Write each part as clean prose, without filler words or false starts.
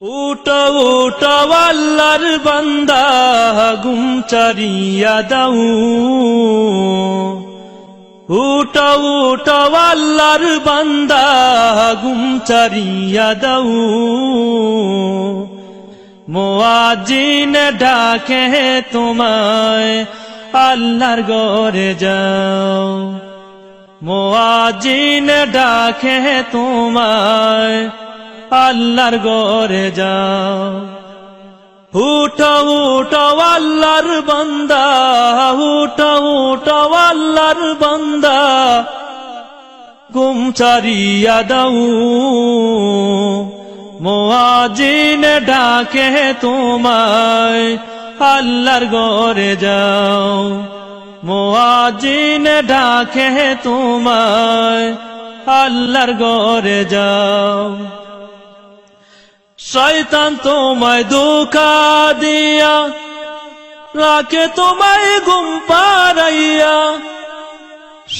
উঠো উঠো আল্লাহর বান্দা ঘুম ছাড়িয়া দাও। উঠো উঠো আল্লাহর বান্দা ঘুম ছাড়িয়া দাও। মুয়াজ্জিন ডাকে তোমায় আল্লাহর ঘরে যাও। মুয়াজ্জিন ডাকে তোমায় আল্লাহর ঘরে যাও। উঠো উঠো আল্লাহর বান্দা, উঠো উঠো আল্লাহর বান্দা ঘুম ছাড়িয়া দাও। মুয়াজ্জিন ডাকে তোমায় আল্লাহর ঘরে যাও। মুয়াজ্জিন ডাকে তোমায় আল্লাহর ঘরে যাও। শয়তান তোমায় ধোঁকা দিয়া রাখে তোমায় ঘুম পাড়াইয়া।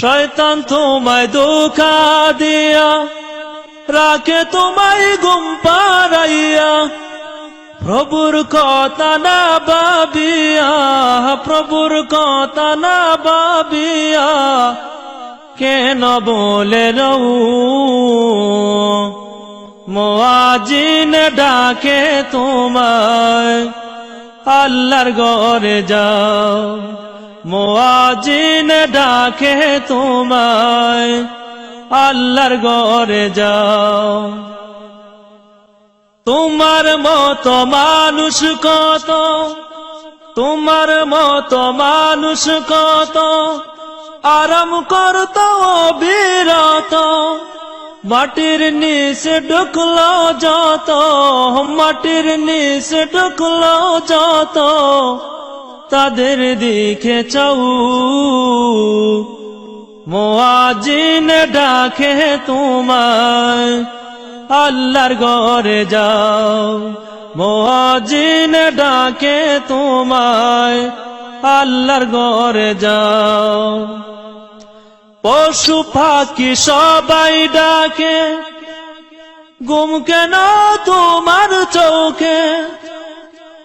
শয়তান তোমায় ধোঁকা দিয়া রাখে তোমায় ঘুম পাড়াইয়া। প্রভুর কথা না ভাবিয়া, প্রভুর কথা না ভাবিয়া কেন বলে রও। মুয়াজ্জিন ডাকে তোমায় আল্লাহর ঘরে যাও। মুয়াজ্জিন ডাকে তোমায় আল্লাহর ঘরে যাও। তোমার মতো মানুষ কত, তোমার মতো মানুষ কত আরাম করত অবিরত। মাটির নিচে ঢুকলো যত, মাটির নিচে ঢুকলো যত তাদের দিকে চাও। মুয়াজ্জিন ডাকে তোমায় আল্লাহর ঘরে যাও। মুয়াজ্জিন ডাকে তোমায় আল্লাহর ঘরে যাও। পশু পাখি সবাই ডাকে ঘুম কেন তোমার চোখে।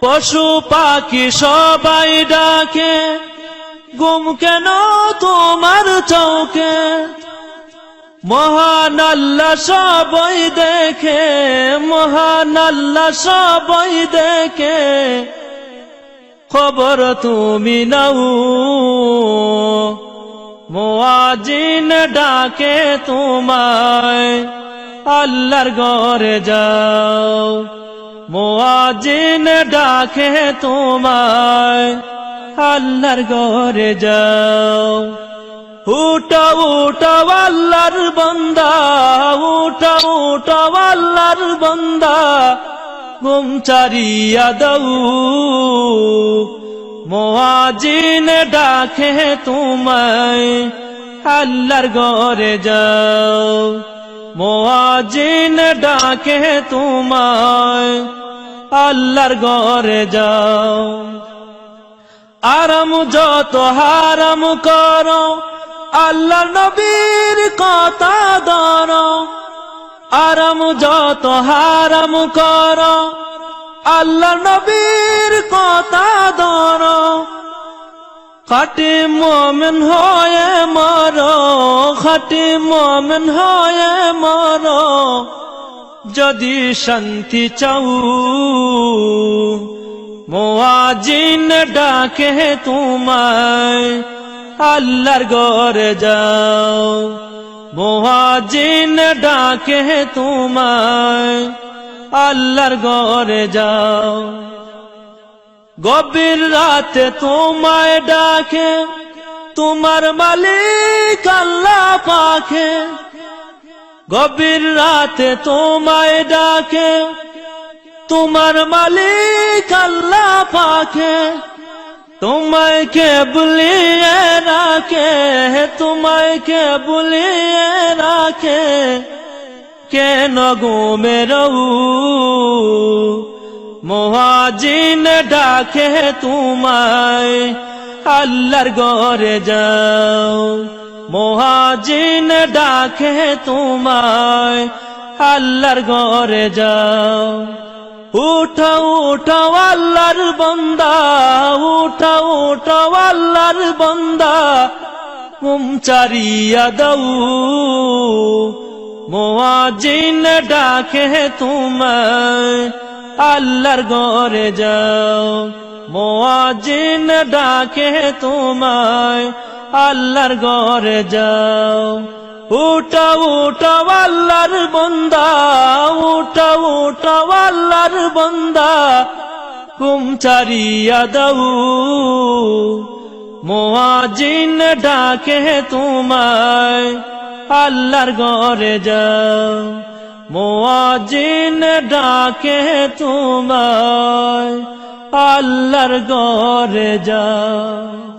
পশু পাখি সবাই ডাকে ঘুম কেন তোমার চোখে। মহান আল্লাহ সবাই দেখে, মহান আল্লাহ সবাই দেখে খবর তুমি নাও। মুয়াজ্জিন ডাকে তোমায় আল্লাহর ঘরে যাও। মুয়াজ্জিন ডাকে তোমায় আল্লাহর ঘরে যাও। উঠো উঠো আল্লাহর বান্দা, উঠো উঠো আল্লাহর বান্দা ঘুম ছাড়িয়া দাও। মুয়াজ্জিন ডাকে তোমায় আল্লাহর ঘরে যাও। মুয়াজ্জিন ডাকে তোমায় আল্লাহর ঘরে যাও। আরাম যত হারাম করো আল্লাহর নবীর কথা ধরো। আরাম যত হারাম করো আল্লাহর নবীর কথা ধরো। খাঁটি মুমিন হয়ে মরো, খাঁটি মুমিন হয়ে মরো যদি শান্তি চাও। মুয়াজ্জিন ডাকে তোমায় আল্লাহর ঘরে যাও। মুয়াজ্জিন ডাকে তোমায় আল্লাহর ঘরে যাও। গভীর রাতে তোমায় ডাকে তোমার মালিক আল্লাহ পাকে। গভীর রাতে তোমায় ডাকে তোমার মালিক আল্লাহ পাকে। তোমায় কে ভুলিয়ে রাখে, তোমায় কে ভুলিয়ে রাখে কেন ঘুমে রও। মুয়াজ্জিন ডাকে তোমায় আল্লাহর ঘরে যাও। মুয়াজ্জিন ডাকে তোমায় আল্লাহর ঘরে যাও। উঠাও উঠাও আল্লাহর বান্দা, উঠাও উঠাও আল্লাহর বান্দা, ঘুম চারিয়া দাও, মুয়াজ্জিন ডাকে তোমায়, আল্লাহর ঘরে যাও, মুয়াজ্জিন ডাকে তোমায়, আল্লাহর ঘরে যাও। উঠাও উঠাও আল্লাহর বান্দা, উঠাও উঠাও আল্লাহর বান্দা, ঘুম চারিয়া দাও, মুয়াজ্জিন ডাকে তোমায়, আল্লাহর ঘরে যাও, মুয়াজ্জিন ডাকে তোমায়, আল্লাহর ঘরে যাও।